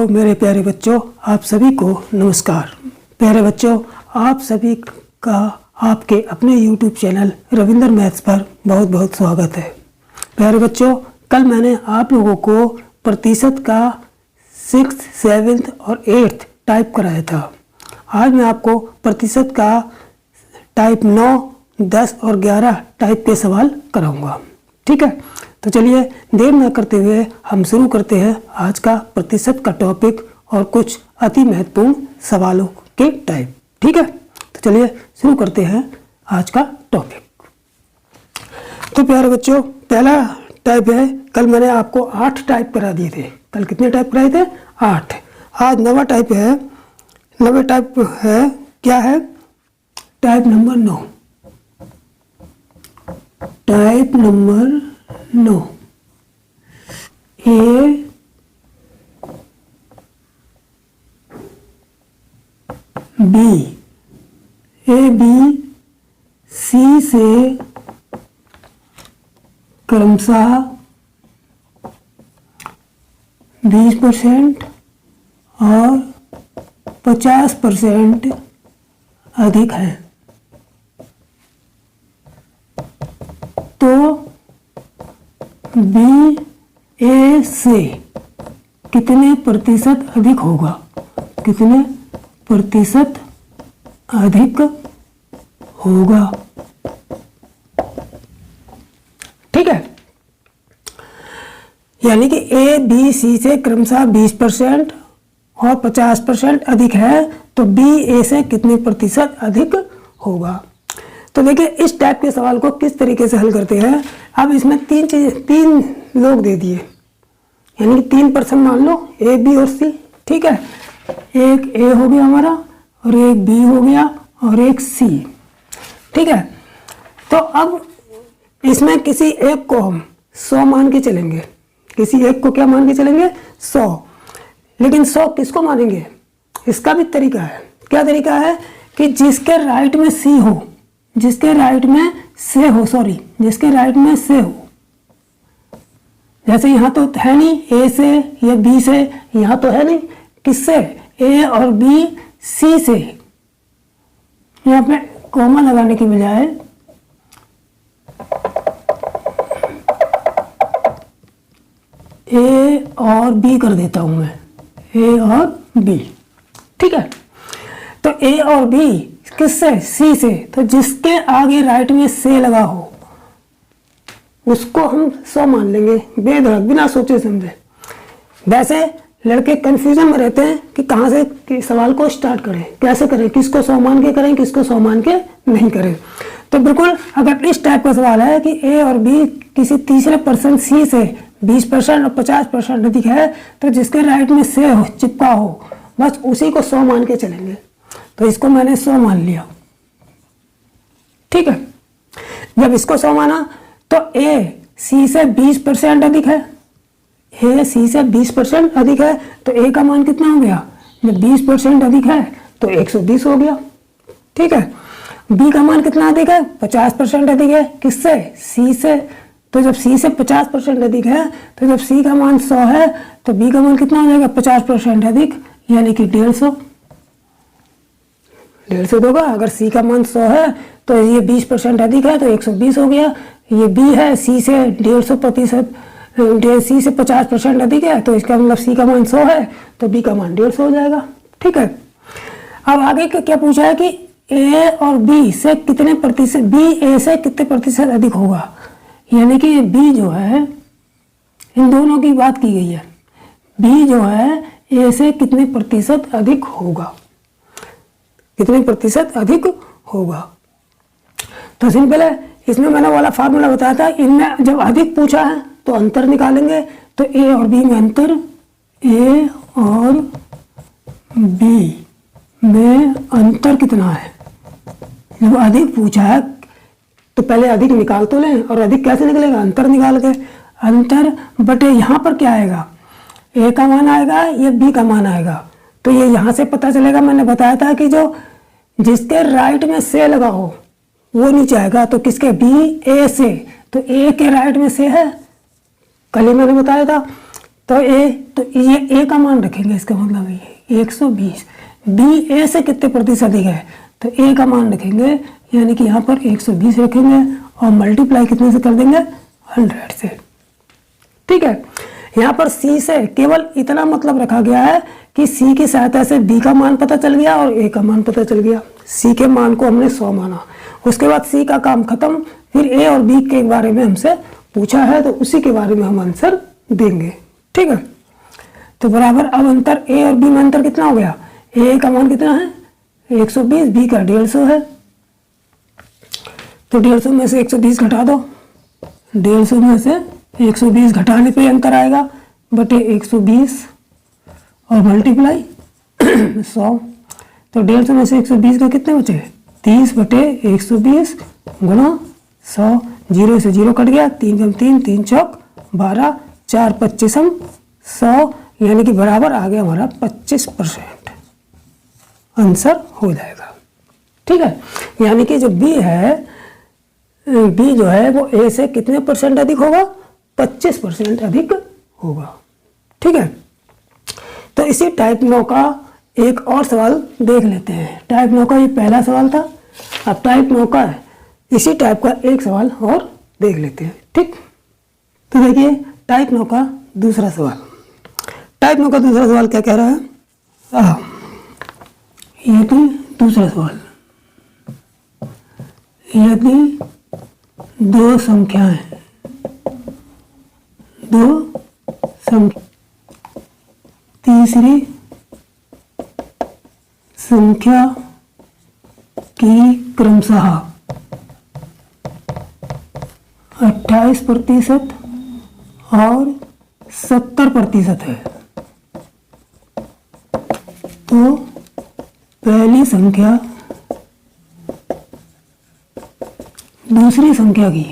मेरे प्यारे बच्चों, आप सभी को नमस्कार। प्यारे बच्चों, आप सभी का आपके अपने YouTube चैनल रविंद्र मैथ्स पर बहुत बहुत स्वागत है। प्यारे बच्चों, कल मैंने आप लोगों को प्रतिशत का 6th, 7th और 8th टाइप कराया था। आज मैं आपको प्रतिशत का टाइप 9, 10 और 11 टाइप के सवाल कराऊंगा। ठीक है, तो चलिए देर न करते हुए हम शुरू करते हैं आज का प्रतिशत का टॉपिक और कुछ अति महत्वपूर्ण सवालों के टाइप। ठीक है, तो चलिए शुरू करते हैं आज का टॉपिक। तो प्यारे बच्चों, पहला टाइप है, कल मैंने आपको 8 टाइप करा दिए थे। कल कितने टाइप कराए थे? 8। आज नवा टाइप है। नवा टाइप है, क्या है? Type number 9। Type number 9 A B C से क्रमशः 20% और 50% अधिक है। तो बी ए से कितने प्रतिशत अधिक होगा? कितने प्रतिशत अधिक होगा? ठीक है, यानी कि ए बी सी से क्रमशः 20% और 50% अधिक है, तो बी ए से कितने प्रतिशत अधिक होगा? तो देखिए, इस टाइप के सवाल को किस तरीके से हल करते हैं। अब इसमें तीन लोग दे दिए, यानी कि 3 पर्सन मान लो, ए बी और सी। ठीक है, एक ए हो गया हमारा और एक बी हो गया और एक सी। ठीक है, तो अब इसमें किसी एक को हम 100 मान के चलेंगे। किसी एक को क्या मान के चलेंगे? 100। लेकिन 100 किसको मानेंगे? इसका भी तरीका है। क्या तरीका है? कि जिसके राइट में सी हो, जिसके राइट में से हो, जिसके राइट में से हो। जैसे यहाँ तो है नहीं ए से या बी से, यहाँ तो है नहीं, किससे? ए और बी सी से। यहाँ पे कॉमा लगाने की बजाय ए और बी कर देता हूं मैं, ए और बी। ठीक है, तो ए और बी किससे? सी से। तो जिसके आगे राइट में से लगा हो उसको हम 100 मान लेंगे, बेधड़क, बिना सोचे समझे। वैसे लड़के कंफ्यूजन में रहते हैं कि कहाँ से सवाल को स्टार्ट करें, कैसे करें, किसको 100 मान के करें, किसको 100 मान के नहीं करें। तो बिल्कुल अगर इस टाइप का सवाल है कि ए और बी किसी तीसरे पर्सन सी से 20% और 50% अधिक है, तो जिसके राइट में से हो, चिपका हो, बस उसी को 100 मान के चलेंगे। तो इसको मैंने 100 मान लिया। ठीक है, जब इसको 100 माना तो ए सी से 20% अधिक है। ए सी से 20% अधिक है, तो ए का मान कितना हो गया? जब 20% अधिक है तो 120 हो गया। ठीक है, बी का मान कितना अधिक है? 50% अधिक है। किससे? सी से। तो जब सी से 50% अधिक है, तो जब सी का मान 100 है तो बी का मान कितना हो जाएगा? 50% अधिक, यानी कि 150। 150 होगा। अगर सी का मान 100 है तो ये 20% अधिक है, तो 120 हो गया। ये बी है, सी से 150%, सी से 50% अधिक है, तो इसका मतलब सी का मान 100 है, तो बी का मान 150 हो जाएगा। ठीक है, अब आगे क्या पूछा है कि ए और बी से कितने प्रतिशत, बी ए से कितने प्रतिशत अधिक होगा? यानी कि बी जो है, इन दोनों की बात की गई है। बी जो है ए से कितने प्रतिशत अधिक होगा? कितने प्रतिशत अधिक होगा? तो सिंपल है, इसमें मैंने वाला फार्मूला बताया था। इनमें जब अधिक पूछा है तो अंतर निकालेंगे। तो ए और बी में अंतर, ए और बी में अंतर कितना है? जब अधिक पूछा है तो पहले अधिक निकाल तो लें, और अधिक कैसे निकलेगा? अंतर निकाल के। अंतर बटे यहाँ पर क्या आएगा? ए का मान आएगा या बी का मान आएगा? तो ये यहाँ से पता चलेगा। मैंने बताया था कि जो जिसके राइट में से लगा हो वो नीचे आएगा। तो किसके? बी ए से। तो ए के राइट में से है, कल ही मैंने बताया था। तो ये ए का मान रखेंगे, इसका मतलब ये 120। बी ए से कितने प्रतिशत अधिक है, तो ए का मान रखेंगे, यानी कि यहाँ पर 120 रखेंगे और मल्टीप्लाई कितने से कर देंगे, 100 से। ठीक है, यहाँ पर सी से केवल इतना मतलब रखा गया है कि सी की सहायता से बी का मान पता चल गया और ए का मान पता चल गया। सी के मान को हमने 100 माना, उसके बाद सी का काम खत्म, फिर ए और बी के बारे में हमसे पूछा है तो उसी के बारे में हम आंसर देंगे। ठीक है, तो बराबर अब अंतर ए और बी में अंतर कितना हो गया, ए का मान कितना है 120, बी का 150 है, तो 150 में से 120 घटा दो, 150 में से 120 घटाने पे अंतर आएगा बटे 120 और मल्टीप्लाई 100, तो 150 में से 120 का कितने बचे, 30 बटे 120 गुणा 100, 0 से 0 कट गया, 3 कम 3, 3 चौक 12, 4 25 100, यानी कि बराबर आ गया हमारा 25% आंसर हो जाएगा। ठीक है, यानी कि जो बी है, बी जो है वो ए से कितने परसेंट अधिक होगा, 25% अधिक होगा। ठीक है, तो इसी टाइप 9 का एक और सवाल देख लेते हैं। टाइप 9 का ये पहला सवाल था, अब टाइप 9 का है इसी टाइप का एक सवाल और देख लेते हैं। ठीक, तो देखिए टाइप 9 का दूसरा सवाल। टाइप 9 का दूसरा सवाल क्या कह रहा है, ये तो दूसरा सवाल, यदि दो संख्याएं तीसरी संख्या की क्रमशः 28% और 70% है, तो पहली संख्या दूसरी संख्या की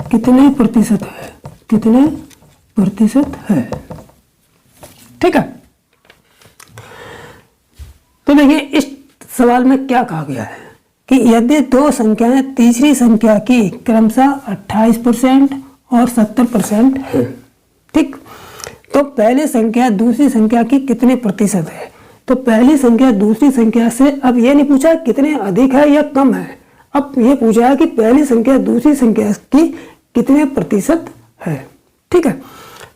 कितने प्रतिशत है, ठीक है। तो देखिए इस सवाल में क्या कहा गया है कि यदि दो संख्याएं तीसरी संख्या की क्रमशः 28% और 70% है, ठीक, तो पहली संख्या दूसरी संख्या की कितने प्रतिशत है। तो पहली संख्या दूसरी संख्या से, अब ये नहीं पूछा कितने अधिक है या कम है, अब ये पूछा है कि पहली संख्या दूसरी संख्या की कितने प्रतिशत है, ठीक है।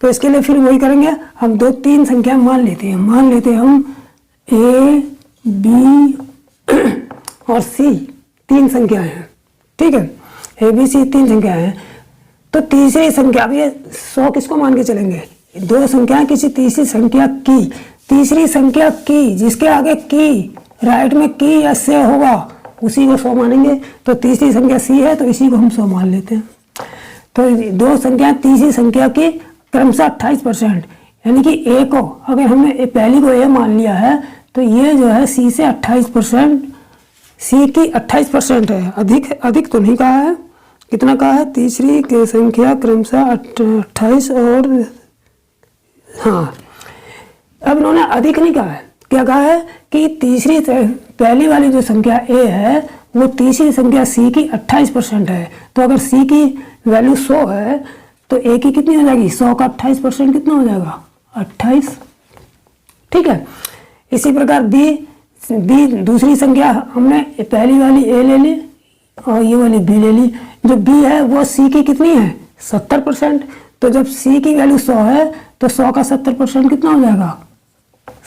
तो इसके लिए फिर वही करेंगे, हम तीन संख्या मान लेते हैं हम ए बी और सी तीन संख्याएं हैं, ठीक है, ए बी सी तीन संख्याएं हैं। तो तीसरी संख्या भी 100 किसको मान के चलेंगे, दो संख्याएं किसी तीसरी संख्या की जिसके आगे की राइट में की या से होगा उसी को 100 मानेंगे। तो तीसरी संख्या सी है तो इसी को हम 100 मान लेते हैं। तो दो संख्या तीसरी संख्या की क्रमशः 28%, यानी कि ए को अगर हमने पहली को ए मान लिया है तो ये जो है सी से 28%, सी की 28% है, अधिक तो नहीं कहा है, कितना कहा है, तीसरी की संख्या क्रमशः 28 और हाँ, अब इन्होंने अधिक नहीं कहा है, क्या कहा है कि तीसरी पहली वाली जो संख्या ए है वो तीसरी संख्या सी की 28% है। तो अगर सी की वैल्यू 100 है तो ए की कितनी हो जाएगी, 100 का 28% कितना हो जाएगा, 28, ठीक है। इसी प्रकार बी दूसरी संख्या हमने पहली वाली ए ले ली और ये वाली बी ले ली। जो बी है वो सी की कितनी है, 70%। तो जब सी की वैल्यू 100 है तो 100 का 70% कितना हो जाएगा,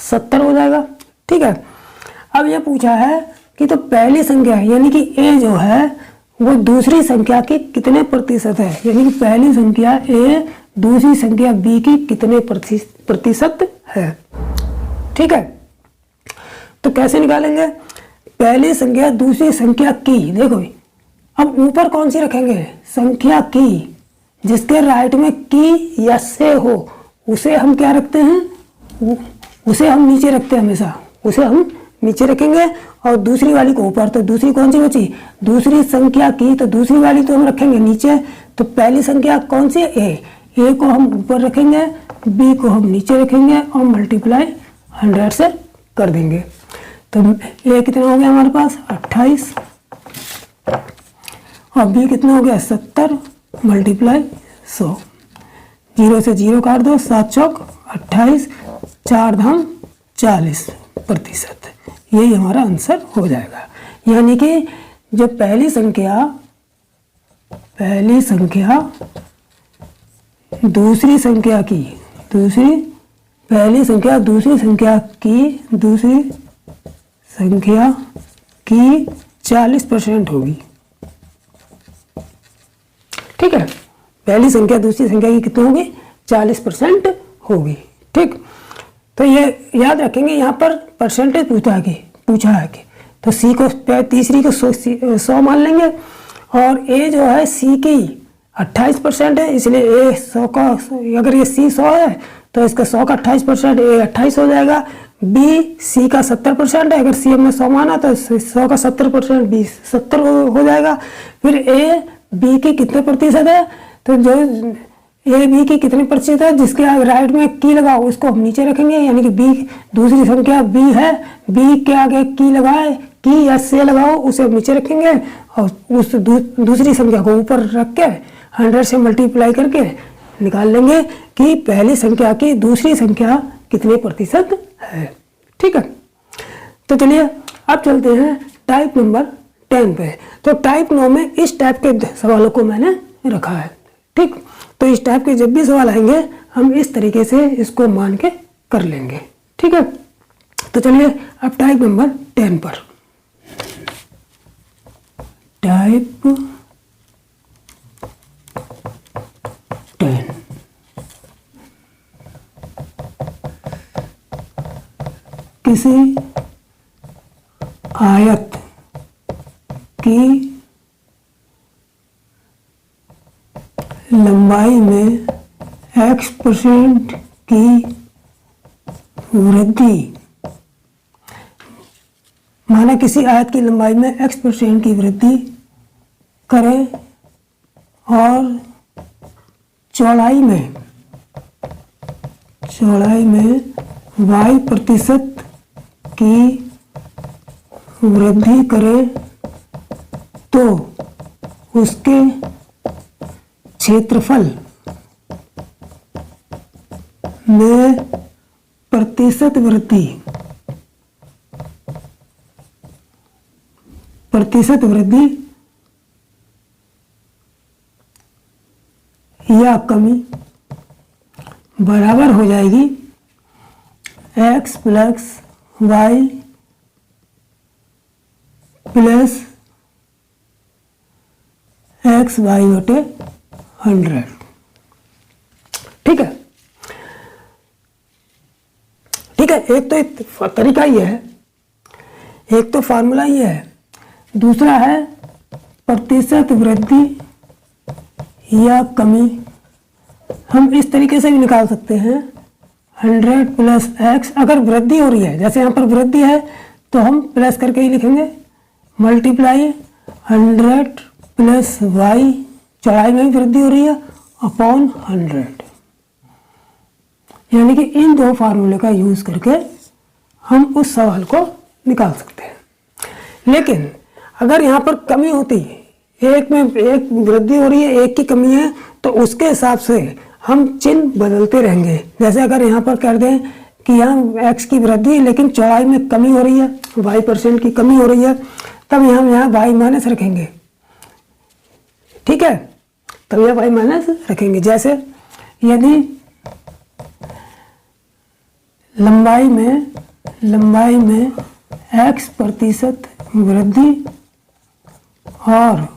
70 हो जाएगा, ठीक है। अब ये पूछा है कि तो पहली संख्या यानी कि ए जो है वो दूसरी संख्या की कितने प्रतिशत है, यानी कि पहली संख्या ए दूसरी संख्या बी की कितने प्रतिशत है, ठीक है। तो कैसे निकालेंगे, पहली संख्या दूसरी संख्या की, देखो अब ऊपर कौन सी रखेंगे, संख्या की जिसके राइट में की या से हो उसे हम क्या रखते हैं, उसे हम नीचे रखते हैं, हमेशा उसे हम नीचे रखेंगे और दूसरी वाली को ऊपर। तो दूसरी कौन सी बची, दूसरी संख्या की, तो दूसरी वाली तो हम रखेंगे नीचे। तो पहली संख्या कौन सी है, ए को हम ऊपर रखेंगे, बी को हम नीचे रखेंगे और मल्टीप्लाई 100 से कर देंगे। तो ए कितना हो गया हमारे पास 28 और b कितना हो गया 70 मल्टीप्लाई 100, 0 से 0 काट दो, 7 चौक 28, 4 धाम 40%, यही हमारा आंसर हो जाएगा। यानी कि जो पहली संख्या दूसरी संख्या की पहली संख्या दूसरी संख्या की 40% होगी। ठीक है, पहली संख्या दूसरी संख्या की कितनी होगी 40% होगी। ठीक, तो ये याद रखेंगे, यहाँ पर परसेंटेज पूछा है कि तो सी को तीसरी को 100 मान लेंगे और ए जो है सी की 28% है, इसलिए ए 100 का, अगर ये सी 100 है तो इसका 100 का 28% ए 28 हो जाएगा। बी सी का 70% है, अगर सी हमने 100 माना तो 100 का 70% बी 70 हो जाएगा। फिर ए बी की कितने प्रतिशत है, तो जो ए बी की कितने प्रतिशत है, जिसके राइट में की लगाओ उसको हम नीचे रखेंगे, यानी कि बी दूसरी संख्या बी है, बी के आगे की लगाए, की या से लगाओ उसे हम नीचे रखेंगे और उस दूसरी संख्या को ऊपर रख के 100 से मल्टीप्लाई करके निकाल लेंगे कि पहली संख्या की दूसरी संख्या कितने प्रतिशत है। ठीक है, तो चलिए अब चलते हैं टाइप नंबर 10 पे। तो टाइप 9 में इस टाइप के सवालों को मैंने रखा है। ठीक, तो इस टाइप के जब भी सवाल आएंगे हम इस तरीके से इसको मान के कर लेंगे। ठीक है, तो चलिए अब टाइप नंबर 10 पर। टाइप 10 किसी आयत की लंबाई में x% की वृद्धि, माना किसी आयत की लंबाई में x% की वृद्धि करें और चौड़ाई में y% की वृद्धि करें तो उसके क्षेत्रफल में प्रतिशत वृद्धि या कमी बराबर हो जाएगी x plus y plus x y बटे 100। ठीक है, एक तो तरीका ये है, एक तो फार्मूला ये है, दूसरा है प्रतिशत वृद्धि या कमी। हम इस तरीके से भी निकाल सकते हैं 100 प्लस एक्स, अगर वृद्धि हो रही है, जैसे यहाँ पर वृद्धि है तो हम प्लस करके ही लिखेंगे, मल्टीप्लाई 100 प्लस वाई, चौड़ाई में भी वृद्धि हो रही है, अपॉन 100। यानी कि इन दो फार्मूले का यूज करके हम उस सवाल को निकाल सकते हैं। लेकिन अगर यहाँ पर कमी होती है, एक में एक वृद्धि हो रही है, एक की कमी है, तो उसके हिसाब से हम चिन्ह बदलते रहेंगे। जैसे अगर यहाँ पर कर दें कि यहाँ x की वृद्धि लेकिन चौड़ाई में कमी हो रही है, y% की कमी हो रही है, तब हम यहाँ y माइनस रखेंगे। ठीक है, तब यह y माइनस रखेंगे। जैसे यदि लंबाई में x% वृद्धि और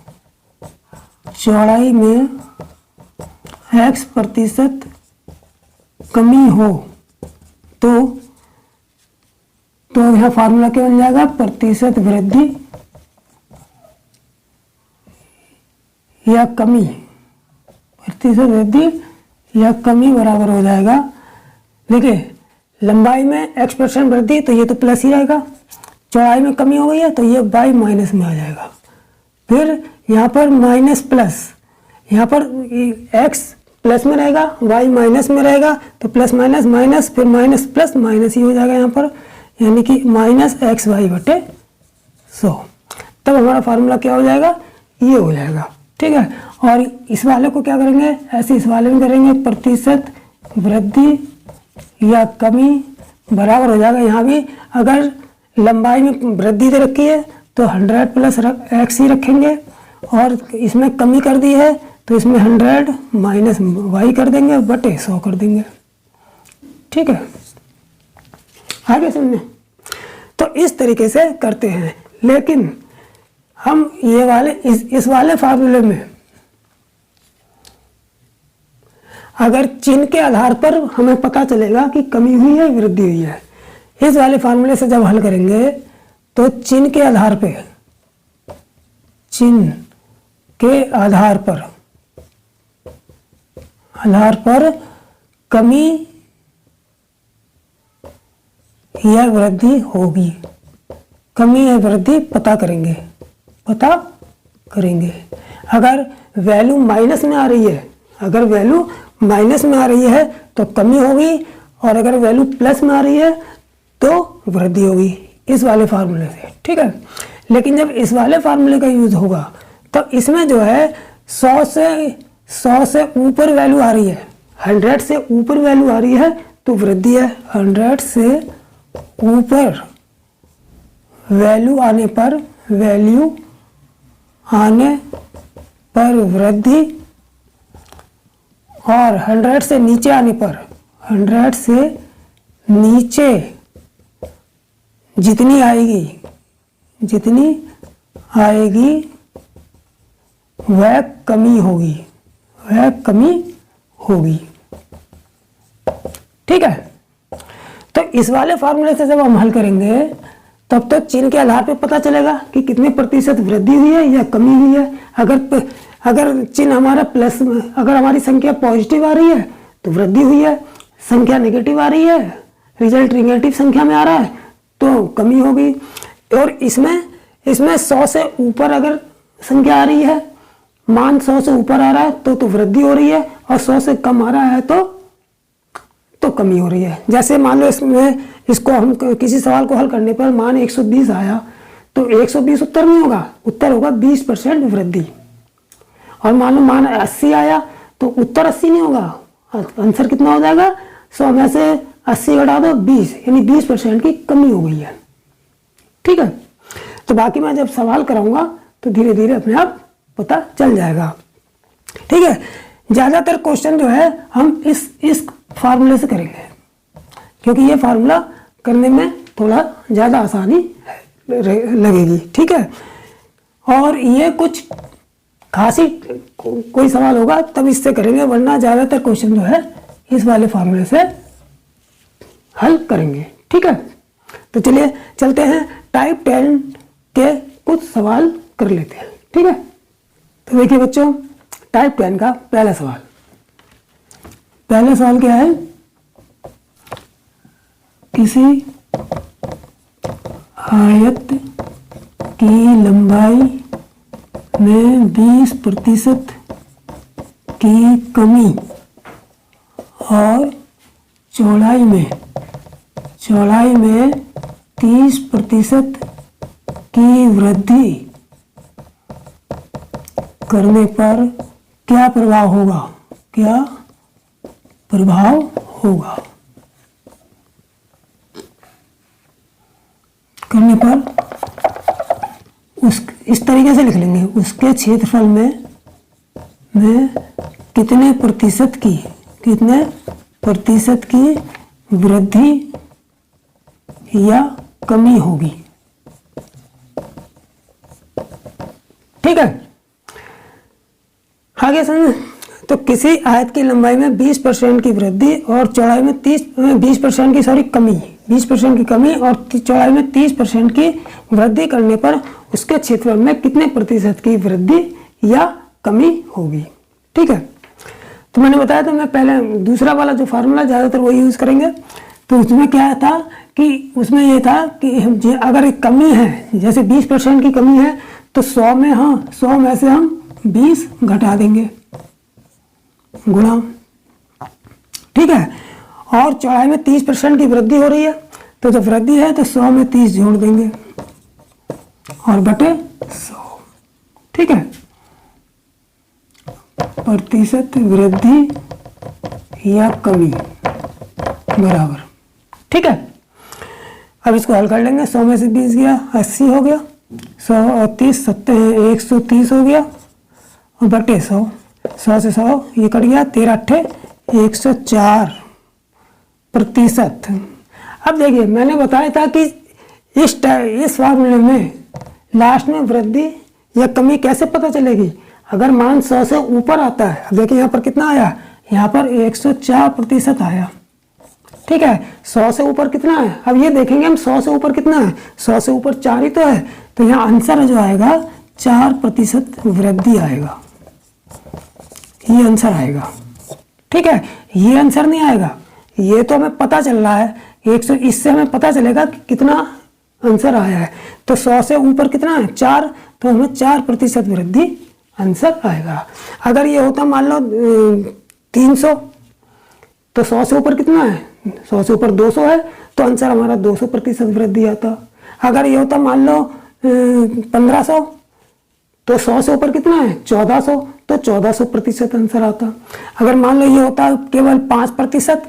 चौड़ाई में x% कमी हो तो यह फार्मूला क्या बन जाएगा, प्रतिशत वृद्धि या कमी, प्रतिशत वृद्धि या कमी बराबर हो जाएगा। देखिए लंबाई में x% वृद्धि तो ये तो प्लस ही आएगा, चौड़ाई में कमी हो गई है तो ये y माइनस में आ जाएगा। फिर यहाँ पर माइनस प्लस, यहाँ पर x प्लस में रहेगा, y माइनस में रहेगा, तो प्लस माइनस माइनस, फिर माइनस प्लस माइनस ही हो जाएगा यहाँ पर, यानी कि माइनस एक्स वाई बटे 100। तब हमारा फार्मूला क्या हो जाएगा ये हो जाएगा, ठीक है। और इस वाले को क्या करेंगे, ऐसे इस वाले में करेंगे, प्रतिशत वृद्धि या कमी बराबर हो जाएगा। यहाँ भी अगर लंबाई में वृद्धि दे रखी है तो 100 प्लस एक्स ही रखेंगे, और इसमें कमी कर दी है तो इसमें 100 माइनस वाई कर देंगे, बटे 100 कर देंगे, ठीक है। आगे समझे, तो इस तरीके से करते हैं। लेकिन हम ये वाले इस वाले फार्मूले में अगर चिन्ह के आधार पर हमें पता चलेगा कि कमी हुई है वृद्धि हुई है, इस वाले फार्मूले से जब हल करेंगे तो चिन्ह के आधार पर कमी या वृद्धि होगी, कमी या वृद्धि पता करेंगे। अगर वैल्यू माइनस में आ रही है, तो कमी होगी, और अगर वैल्यू प्लस में आ रही है तो वृद्धि होगी, इस वाले फार्मूले से, ठीक है। लेकिन जब इस वाले फार्मूले का यूज होगा तो इसमें जो है 100 से ऊपर वैल्यू आ रही है, 100 से ऊपर वैल्यू आ रही है तो वृद्धि है, 100 से ऊपर वैल्यू आने पर वृद्धि, और 100 से नीचे आने पर, 100 से नीचे जितनी आएगी वह कमी होगी, ठीक है। तो इस वाले फार्मूले से जब हम हल करेंगे तब तो चिन्ह के आधार पे पता चलेगा कि कितने प्रतिशत वृद्धि हुई है या कमी हुई है। अगर चिन्ह हमारा प्लस में, अगर हमारी संख्या पॉजिटिव आ रही है तो वृद्धि हुई है, संख्या नेगेटिव आ रही है, रिजल्ट नेगेटिव संख्या में आ रहा है तो कमी होगी। और इसमें 100 से ऊपर अगर संख्या आ रही है, मान 100 से ऊपर आ रहा है तो वृद्धि हो रही है, और 100 से कम आ रहा है तो कमी हो रही है। जैसे मान लो इसको हम किसी सवाल को हल करने पर मान 120 आया तो 120 उत्तर नहीं होगा, उत्तर होगा 20% वृद्धि। और मान 80 आया तो उत्तर 80 नहीं होगा, आंसर कितना हो जाएगा, 100 में से 80 घटा दो 20, यानी 20% की कमी हो गई है, ठीक है। तो बाकी मैं जब सवाल कराऊंगा तो धीरे धीरे अपने आप पता चल जाएगा, ठीक है। ज़्यादातर क्वेश्चन जो है हम इस फार्मूले से करेंगे, क्योंकि ये फार्मूला करने में थोड़ा ज़्यादा आसानी लगेगी, ठीक है। और ये कुछ खासी कोई सवाल होगा तब इससे करेंगे, वरना ज़्यादातर क्वेश्चन जो है इस वाले फार्मूले से हल करेंगे, ठीक है। तो चलिए चलते हैं टाइप 10 के कुछ सवाल कर लेते हैं, ठीक है। तो देखिए बच्चों, टाइप 10 का पहला सवाल क्या है, किसी आयत की लंबाई में 20% की कमी और चौड़ाई में 30% की वृद्धि करने पर क्या प्रभाव होगा, करने पर इस तरीके से लिख लेंगे, उसके क्षेत्रफल में कितने प्रतिशत की वृद्धि या कमी होगी, ठीक है। आगे समझ, तो किसी आयत की लंबाई में 20% की वृद्धि और चौड़ाई में 20% की कमी और चौड़ाई में 30% की वृद्धि करने पर उसके क्षेत्रफल में कितने प्रतिशत की वृद्धि या कमी होगी, ठीक है। तो मैंने बताया था, मैं पहले दूसरा वाला जो फार्मूला ज़्यादातर वो यूज़ करेंगे। तो उसमें क्या था कि उसमें ये था कि अगर एक कमी है, जैसे 20% की कमी है तो 100 में से हम 20 घटा देंगे, गुणा, ठीक है। और चौड़ाई में 30% की वृद्धि हो रही है, तो जब वृद्धि है तो 100 में 30 जोड़ देंगे और बटे 100, ठीक है। प्रतिशत वृद्धि या कमी बराबर। ठीक है, अब इसको हल कर लेंगे। 100 में से 20 गया 80 हो गया, 100 और 30 130 हो गया और बटे 100, 100 से 100 ये कट गया, 13 अट्ठे 104 प्रतिशत। अब देखिए मैंने बताया था कि इस फार्मूले में लास्ट में वृद्धि या कमी कैसे पता चलेगी। अगर मान 100 से ऊपर आता है, अब देखिए यहाँ पर कितना आया, यहाँ पर 104% आया। ठीक है, 100 से ऊपर कितना है, अब ये देखेंगे हम 100 से ऊपर कितना है, 100 से ऊपर 4 ही तो है, तो यहाँ आंसर जो आएगा 4% वृद्धि आएगा, ये आंसर आएगा। ठीक है, ये आंसर नहीं आएगा, ये तो हमें पता चल रहा है 100, इससे हमें पता चलेगा कि कितना आंसर आया है। तो 100 से ऊपर कितना है 4, तो हमें 4% वृद्धि आंसर आएगा। अगर ये होता मान लो 300, तो 100 से ऊपर कितना है, 100 से ऊपर 200 है, तो आंसर हमारा 200% वृद्धि आता। अगर ये होता मान लो 1500, तो 100 से ऊपर कितना है 1400, तो 1400% आंसर आता। अगर मान लो ये होता केवल 5%,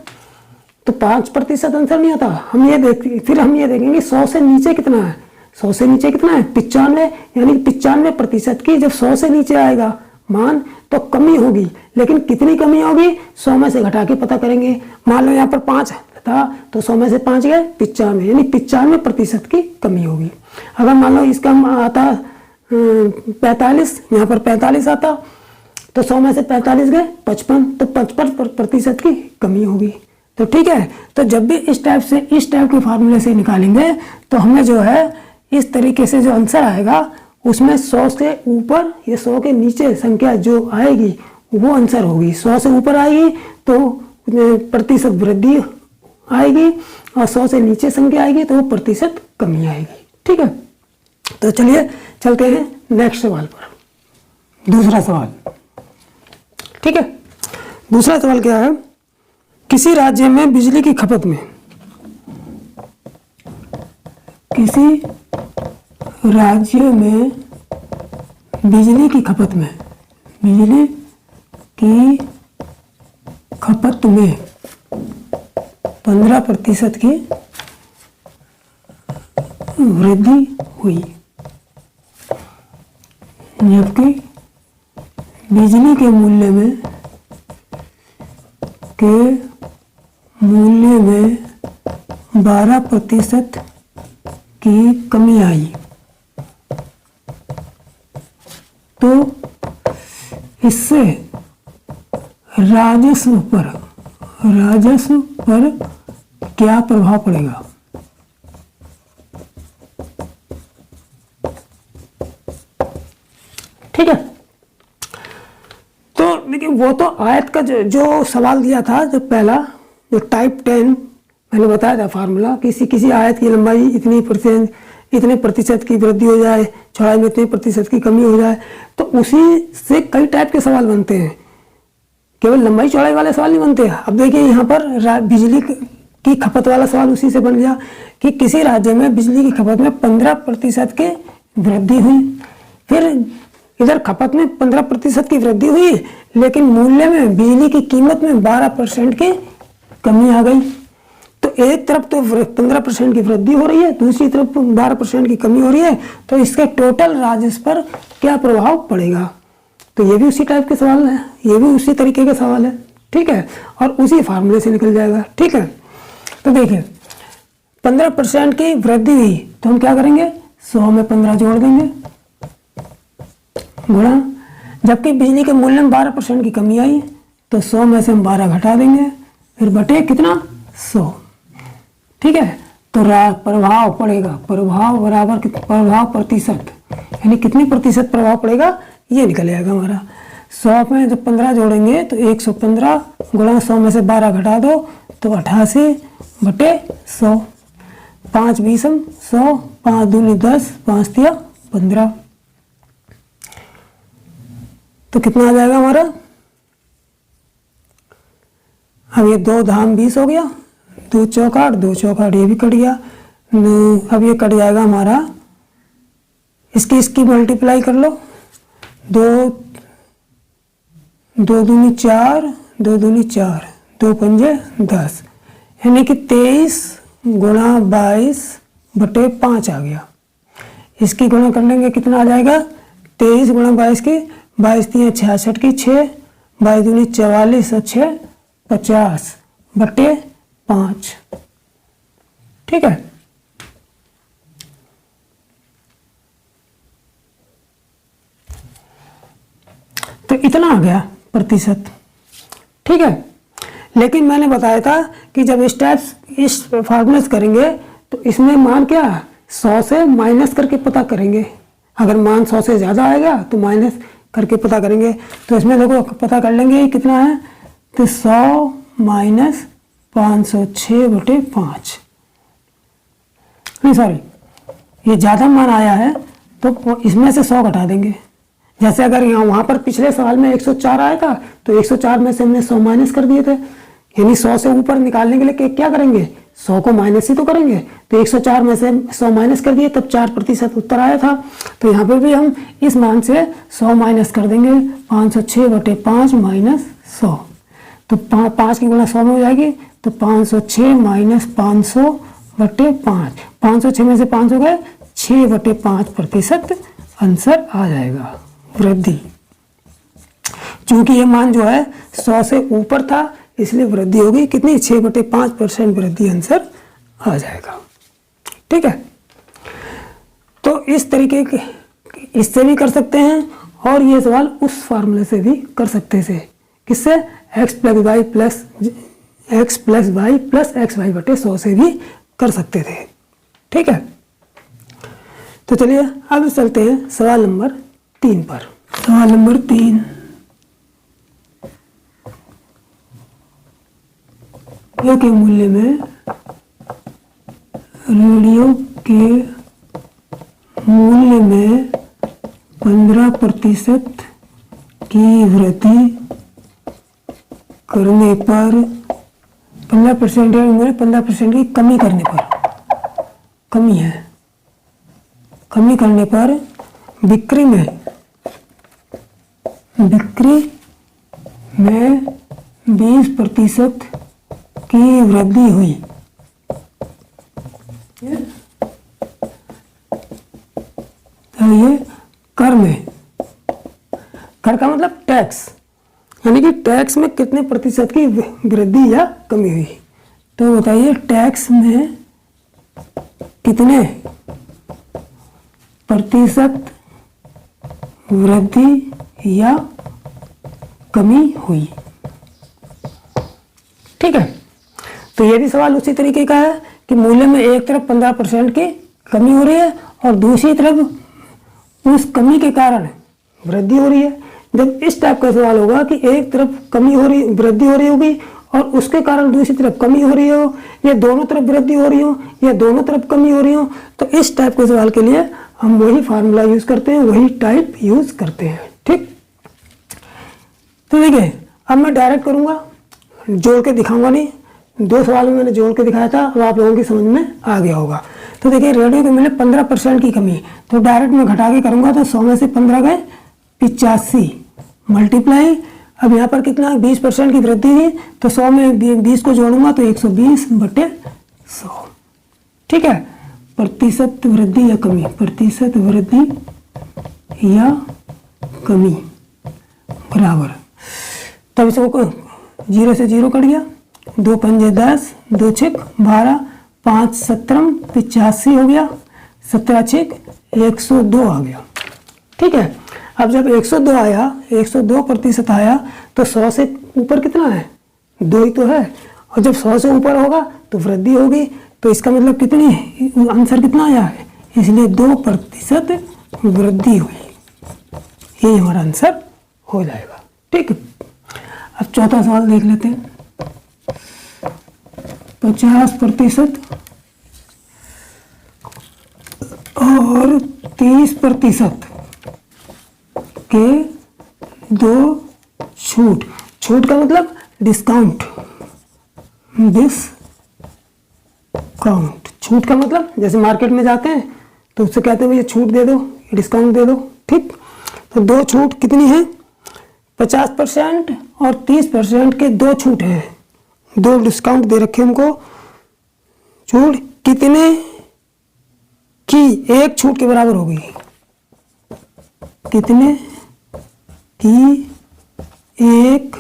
तो 5% आंसर नहीं आता। हम ये देखेंगे 100 से नीचे कितना है, 100 से नीचे कितना है 95, यानी 95% की जब 100 से नीचे आएगा मान तो कमी होगी, लेकिन कितनी कमी होगी 100 में से घटा के पता करेंगे। मान लो यहाँ पर 5 था तो 100 में से 5 गए 95, यानी 95% की कमी होगी। अगर मान लो इसका आता 45, यहाँ पर 45 आता तो 100 में से 45 गए 55, तो 55% की कमी होगी। तो ठीक है, तो जब भी इस टाइप के फार्मूले से निकालेंगे तो हमें जो है इस तरीके से जो आंसर आएगा उसमें 100 से ऊपर या 100 के नीचे संख्या जो आएगी वो आंसर होगी। 100 से ऊपर आएगी तो प्रतिशत वृद्धि आएगी, और 100 से नीचे संख्या आएगी तो वो प्रतिशत कमी आएगी। ठीक है, तो चलिए चलते हैं नेक्स्ट सवाल पर। दूसरा सवाल, ठीक है, दूसरा सवाल क्या है, किसी राज्य में बिजली की खपत में बिजली की खपत में 15% की वृद्धि हुई, जबकि बिजली के मूल्य में 12% की कमी आई। तो इससे राजस्व पर क्या प्रभाव पड़ेगा। ठीक है, तो देखिए वो तो आयत का जो सवाल दिया था, जो पहला जो टाइप 10 मैंने बताया था फार्मूला, किसी आयत की लंबाई इतने प्रतिशत की वृद्धि हो जाए, चौड़ाई में इतने प्रतिशत की कमी हो जाए, तो उसी से कई टाइप के सवाल बनते हैं, केवल लंबाई चौड़ाई वाले सवाल नहीं बनते। अब देखिए यहाँ पर बिजली की खपत वाला सवाल उसी से बन गया कि किसी राज्य में बिजली की खपत में 15% की वृद्धि हुई। फिर इधर खपत में 15% की वृद्धि हुई, लेकिन मूल्य में बिजली की कीमत में 12% की कमी आ गई। तो एक तरफ तो 15% की वृद्धि हो रही है, दूसरी तरफ 12% की कमी हो रही है, तो इसके टोटल राजस्व पर क्या प्रभाव पड़ेगा। तो ये भी उसी टाइप के सवाल है, ये भी उसी तरीके के सवाल है। ठीक है, और उसी फार्मूले से निकल जाएगा। ठीक है, तो देखिए 15% की वृद्धि हुई तो हम क्या करेंगे, 100 में 15 जोड़ देंगे गुणा, जबकि बिजली के मूल्य में 12% की कमी आई तो 100 में से हम 12 घटा देंगे, फिर बटे कितना 100। ठीक है, तो प्रभाव पड़ेगा, प्रभाव बराबर प्रभाव प्रतिशत, यानी कितनी प्रतिशत प्रभाव पड़ेगा ये निकल आएगा हमारा। 100 में जब 15 जोड़ेंगे तो 115 गुणा 100 में से 12 घटा दो तो 88 बटे 100, 5 20 100, 5 दूनी 10, 5 तिया 15, तो कितना आ जाएगा हमारा। अब ये 2 धाम 20 हो गया, 2 चौक 8, 2 चौक 8 ये भी कट गया। अब ये कट जाएगा हमारा, इसकी मल्टीप्लाई कर लो, 2 2 दूनी 4, 2 दूनी 4, 2 पंजे 10, यानी कि 23 गुणा 22/5 आ गया। इसकी गुणा कर लेंगे, कितना आ जाएगा? 23 गुणा 22 की, 22 3 66 की 6, 22 दूनी 44 और 6 50/5। ठीक है, तो इतना आ गया प्रतिशत। ठीक है, लेकिन मैंने बताया था कि जब स्टेप्स इस फार्मूले से करेंगे तो इसमें मान क्या 100 से माइनस करके पता करेंगे। अगर मान 100 से ज़्यादा आएगा तो माइनस करके पता करेंगे। तो इसमें देखो पता कर लेंगे कितना है, तो 100 माइनस 506/5, नहीं सॉरी, ये ज़्यादा मान आया है तो इसमें से 100 घटा देंगे। जैसे अगर यहाँ वहाँ पर पिछले सवाल में 104 आया था तो 104 में से हमने 100 माइनस कर दिए थे, यानी 100 से ऊपर निकालने के लिए क्या करेंगे, 100 को माइनस ही तो करेंगे। तो 104 में से 100 माइनस कर दिए, तब 4% उत्तर आया था। तो यहाँ पे भी हम इस मान से 100 माइनस कर देंगे, 506/5 माइनस 100, तो 5 की गुणा 100 में हो जाएगी, तो 506 माइनस 500/5, 506 में से 500 गए, 6/5% आंसर आ जाएगा वृद्धि। चूंकि ये मान जो है 100 से ऊपर था इसलिए वृद्धि होगी कितनी, 6/5% वृद्धि आंसर आ जाएगा। ठीक है, तो इस तरीके के इससे भी कर सकते हैं और ये सवाल उस फार्मूले से भी कर सकते थे, किससे, x + y + xy/100 से भी कर सकते थे। ठीक है, तो चलिए अब चलते हैं सवाल नंबर 3 पर। सवाल नंबर 3, रेडियो के मूल्य में रेडियो के मूल्य में 15% की वृद्धि करने पर 15% या 15% की कमी करने पर, कमी है, कमी करने पर बिक्री में 20% की वृद्धि हुई। तो ये कर में, कर का मतलब टैक्स, यानी कि टैक्स में कितने प्रतिशत की वृद्धि या कमी हुई। तो बताइए टैक्स में कितने प्रतिशत वृद्धि या कमी हुई। ठीक है, तो ये भी सवाल उसी तरीके का है कि मूल्य में एक तरफ 15% की कमी हो रही है और दूसरी तरफ उस कमी के कारण वृद्धि हो रही है। जब इस टाइप का सवाल होगा कि एक तरफ कमी हो रही, वृद्धि हो रही होगी और उसके कारण दूसरी तरफ कमी हो रही हो, या दोनों तरफ वृद्धि हो रही हो या दोनों तरफ कमी हो रही हो, तो इस टाइप के सवाल के लिए हम वही फार्मूला यूज करते हैं, वही टाइप यूज करते हैं। ठीक, तो देखिए अब मैं डायरेक्ट करूंगा, जोड़ के दिखाऊंगा नहीं। 2 सवाल में मैंने जोड़ के दिखाया था, अब आप लोगों की समझ में आ गया होगा। तो देखिए रेडियो के मूल्य 15% की कमी, तो डायरेक्ट मैं घटा के करूंगा, तो 100 में से 15 गए 85 मल्टीप्लाई, अब यहाँ पर कितना 20% की वृद्धि हुई, तो 100 में 20 को जोड़ूंगा तो 120/100। ठीक है, प्रतिशत वृद्धि या कमी, प्रतिशत वृद्धि या कमी बराबर, तब इसको 0 से 0 कट गया, 2 पंजे 10, 2 छक 12, 5 17 85 हो गया, 17 छक 102 आ गया। ठीक है, अब जब 102 आया, 102% आया, तो 100 से ऊपर कितना है, 2 ही तो है, और जब 100 से ऊपर होगा तो वृद्धि होगी, तो इसका मतलब कितनी, आंसर कितना आया है, इसलिए 2% वृद्धि हुई, ये हमारा आंसर हो जाएगा। ठीक, अब चौथा सवाल देख लेते हैं। 50% और 30% के 2 छूट, छूट का मतलब डिस्काउंट, डिस्काउंट, छूट का मतलब जैसे मार्केट में जाते हैं तो उससे कहते हैं भैया छूट दे दो, डिस्काउंट दे दो। ठीक, तो 2 छूट कितनी है, 50% और 30% के दो छूट हैं, दो डिस्काउंट दे रखे हमको। छूट कितने की एक छूट के बराबर होगी, कितने की एक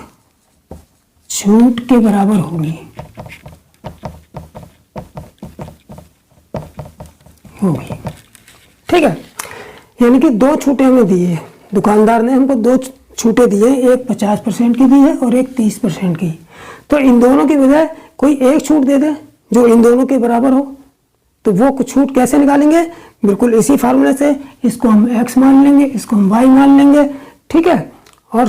छूट के बराबर होगी, ठीक है। यानी कि दो छूटें हमें दी है, दुकानदार ने हमको दो छूटें दी है, एक 50% की दी है और एक 30% की। तो इन दोनों की बजाय कोई एक छूट दे दे जो इन दोनों के बराबर हो, तो वो कुछ छूट कैसे निकालेंगे, बिल्कुल इसी फार्मूले से। इसको हम x मान लेंगे, इसको हम y मान लेंगे, ठीक है, और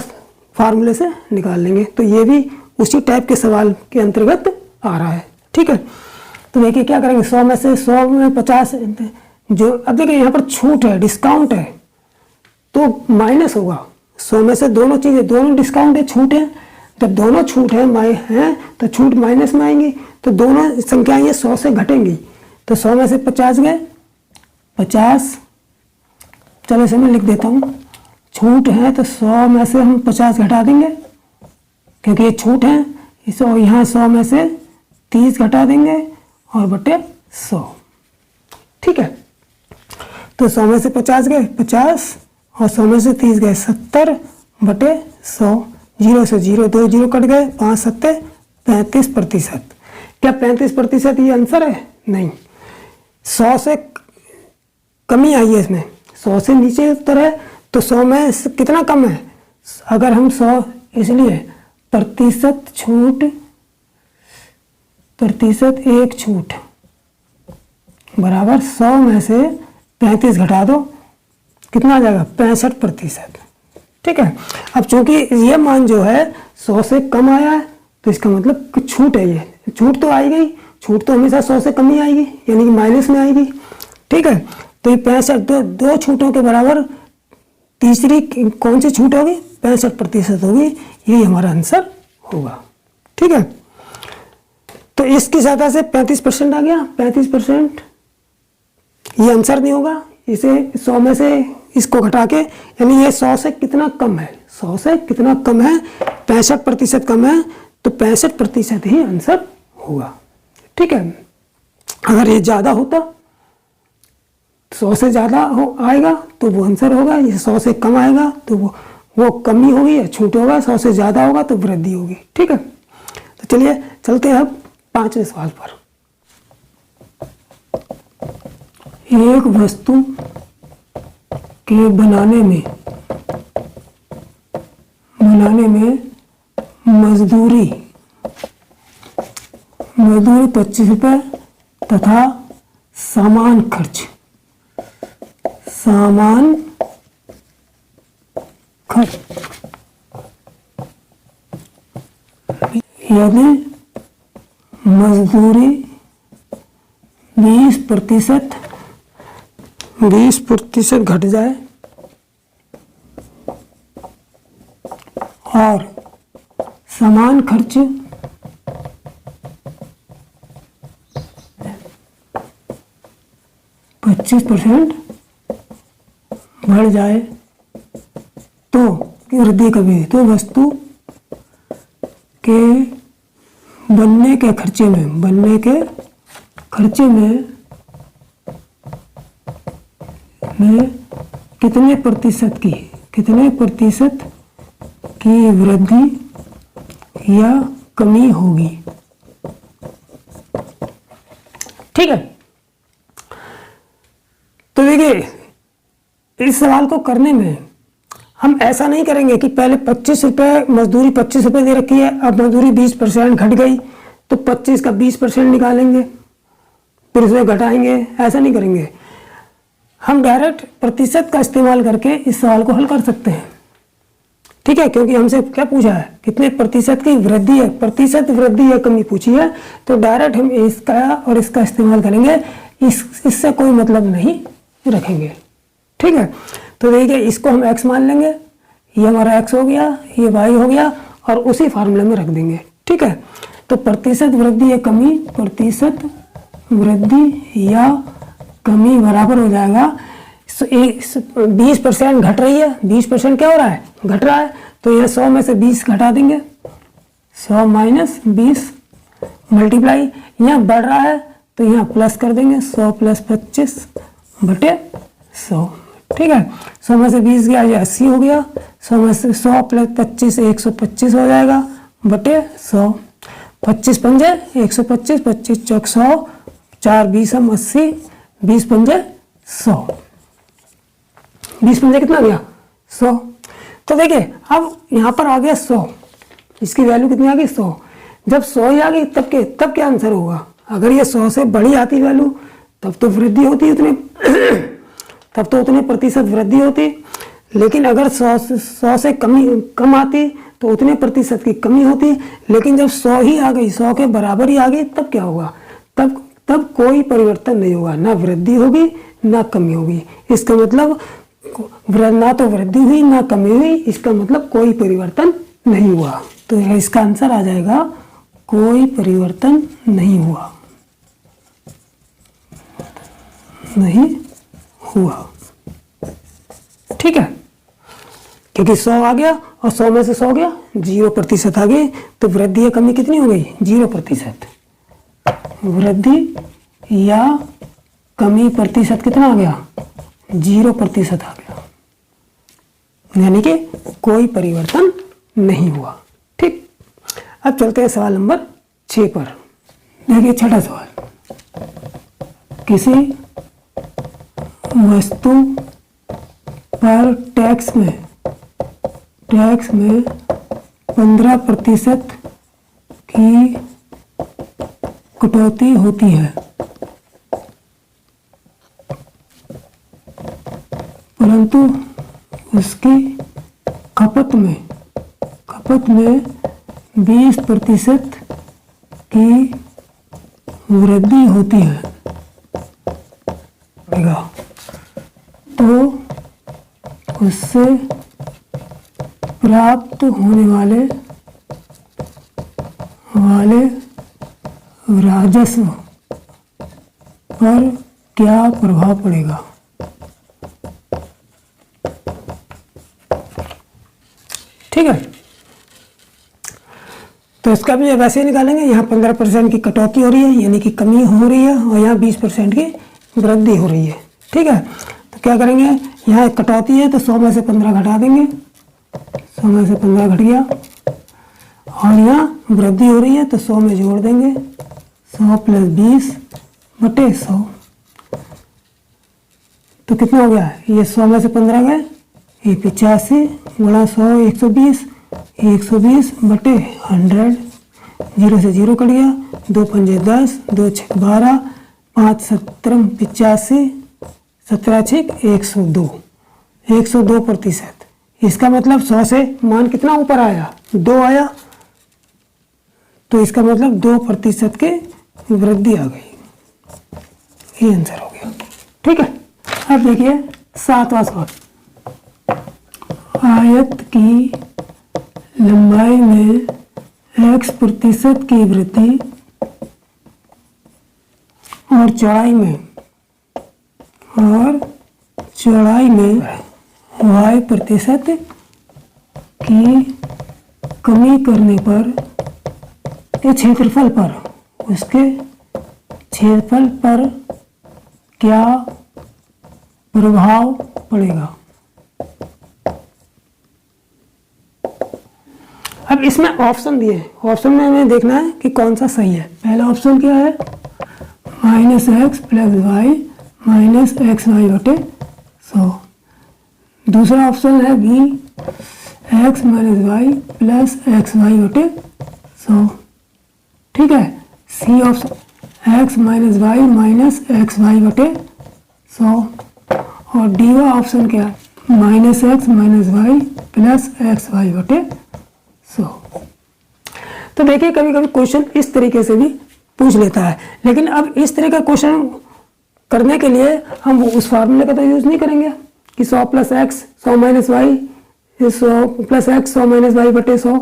फार्मूले से निकाल लेंगे। तो ये भी उसी टाइप के सवाल के अंतर्गत आ रहा है, ठीक है। तो देखिए क्या करेंगे, 100 में से 100 में 50 जो, अब देखिए यहाँ पर छूट है, डिस्काउंट है, तो माइनस होगा। 100 में से दोनों चीज़ें, दोनों डिस्काउंट है, छूट है, जब दोनों छूट हैं तो छूट माइनस में आएंगी, तो दोनों संख्याएं ये 100 से घटेंगी। तो 100 में से 50 गए, 50, चलो इसे मैं लिख देता हूँ, छूट है तो 100 में से हम 50 घटा देंगे क्योंकि ये छूट है, इसे यहाँ 100 में से 30 घटा देंगे और बटे 100, ठीक है। तो 100 में से 50 गए 50 और 100 में से 30 गए 70 बटे 100, 0 से 0 2 0 कट गए, 5 7 35%। क्या 35% ये आंसर है? नहीं, 100 से कमी आई है इसमें, 100 से नीचे उत्तर है, तो 100 में कितना कम है? अगर हम 100, इसलिए प्रतिशत छूट, प्रतिशत एक छूट बराबर 100 में से 35 घटा दो, कितना आ जाएगा? 65%, ठीक है। अब चूंकि ये मान जो है 100 से कम आया है, तो इसका मतलब कि छूट है, ये छूट तो आई गई, छूट तो हमेशा 100 से कम ही आएगी, यानी कि माइनस में आएगी, ठीक है। तो ये 65, दो छूटों के बराबर तीसरी कौन सी छूट होगी? 65% होगी, यही हमारा आंसर होगा, ठीक है। तो इसकी सहायता से 35% आ गया, 35% ये आंसर नहीं होगा, इसे 100 में से इसको घटा के, यानी ये 100 से कितना कम है, 100 से कितना कम है? 65% कम है, तो 65% ही आंसर होगा, ठीक है। अगर ये ज़्यादा होता, 100 से ज़्यादा आएगा तो वो आंसर होगा, ये 100 से कम आएगा तो वो कमी होगी या छूट होगा, 100 से ज़्यादा होगा तो वृद्धि होगी, ठीक है। तो चलिए चलते हैं अब 5वें सवाल पर। एक वस्तु के बनाने में मजदूरी 25 रुपये तथा सामान खर्च यदि मजदूरी 20% घट जाए और सामान खर्च 25% बढ़ जाए, तो वृद्धि कभी, तो वस्तु के बनने के खर्चे में कितने प्रतिशत की वृद्धि या कमी होगी, ठीक है। तो देखिए इस सवाल को करने में हम ऐसा नहीं करेंगे कि पहले 25 रुपये, मजदूरी 25 रुपये दे रखी है, अब मजदूरी 20% घट गई तो 25 का 20% निकालेंगे, फिर उसमें घटाएंगे, ऐसा नहीं करेंगे। हम डायरेक्ट प्रतिशत का इस्तेमाल करके इस सवाल को हल कर सकते हैं, ठीक है, क्योंकि हमसे क्या पूछा है, कितने प्रतिशत की वृद्धि है, प्रतिशत वृद्धि या कमी पूछी है, तो डायरेक्ट हम इसका और इसका इस्तेमाल करेंगे, इससे कोई मतलब नहीं रखेंगे, ठीक है। तो देखिए इसको हम x मान लेंगे, ये हमारा x हो गया, ये y हो गया, और उसी फार्मूले में रख देंगे, ठीक है। तो प्रतिशत वृद्धि या कमी, प्रतिशत वृद्धि या कमी बराबर हो जाएगा 20% घट रही है, 20% क्या हो रहा है, घट रहा है, तो ये 100 में से 20 घटा देंगे, 100 माइनस 20 मल्टीप्लाई, यहाँ बढ़ रहा है तो यहाँ प्लस कर देंगे, 100 प्लस 25 बटे 100, ठीक है। 100 में से 20 गया, ये 80 हो गया, 100 में से 100 प्लस 25 125 हो जाएगा बटे 100, 25 पंजे 125, 25 चौक 100, 4 20 हम 80, 20 पंजे 100, 20 पंजे कितना गया 100। तो देखिए अब यहाँ पर आ गया 100, इसकी वैल्यू कितनी आ गई 100। जब 100 ही आ गई तब क्या आंसर होगा, अगर ये 100 से बड़ी आती वैल्यू तब तो वृद्धि होती उतने तब तो उतने प्रतिशत वृद्धि होती, लेकिन अगर 100 से कम आती तो उतने प्रतिशत की कमी होती। लेकिन जब 100 ही आ गई, 100 के बराबर ही आ गई, तब क्या होगा, तब कोई परिवर्तन नहीं होगा, ना वृद्धि होगी ना कमी होगी। इसका मतलब ना तो वृद्धि हुई ना कमी हुई, इसका मतलब कोई परिवर्तन नहीं हुआ। तो इसका आंसर आ जाएगा कोई परिवर्तन नहीं हुआ, नहीं हुआ, ठीक है। क्योंकि 100 आ गया और 100 में से 100 गया, 0% आ गई, तो वृद्धि या कमी कितनी हो गई 0%। वृद्धि या कमी प्रतिशत कितना आ गया 0% आ गया, यानी कि कोई परिवर्तन नहीं हुआ, ठीक। अब चलते हैं सवाल नंबर 6 पर। देखिए छठा सवाल, किसी वस्तु पर टैक्स में 15% की कटौती होती है, परंतु उसकी खपत में 20% की वृद्धि होती है, तो उससे प्राप्त होने वाले राजस्व पर क्या प्रभाव पड़ेगा। ठीक है, तो इसका भी वैसे ही निकालेंगे। यहाँ 15% की कटौती हो रही है, यानी कि कमी हो रही है, और यहाँ 20% की वृद्धि हो रही है। ठीक है, तो क्या करेंगे, यहाँ कटौती है तो 100 में से 15 घटा देंगे, 100 में से 15 घट गया, और यहाँ वृद्धि हो रही है तो 100 में जोड़ देंगे, 100 प्लस 20 बटे 100, तो कितना हो गया, ये 100 में से 15 गए, ये 85 गुणा 100 120, 120 बटे 100, 0 से 0 कट गया, 2 पंजे 10, 2 छः 12, 5 17 85, 17 छः 102, 102%। इसका मतलब 100 से मान कितना ऊपर आया, 2 आया, तो इसका मतलब 2% की वृद्धि आ गई। ये आंसर हो गया। ठीक है, अब देखिए 7वां सवाल, आयत की लंबाई में x% की वृद्धि और चौड़ाई में y% की कमी करने पर के क्षेत्रफल पर, उसके क्षेत्रफल पर क्या प्रभाव पड़ेगा। अब इसमें ऑप्शन दिए हैं, ऑप्शन में हमें देखना है कि कौन सा सही है। पहला ऑप्शन क्या है, -x plus y minus XY बटे 100। दूसरा ऑप्शन है B, x minus y plus XY बटे 100। ठीक है, C option x minus y minus XY बटे 100, और डी वा ऑप्शन क्या है, -x minus y plus XY बटे 100। तो देखिए कभी कभी क्वेश्चन इस तरीके से भी पूछ लेता है, लेकिन अब इस तरह का क्वेश्चन करने के लिए हम उस फार्मूले का तो यूज नहीं करेंगे कि 100 plus x 100 minus y, 100 plus x 100 minus y बटे 100।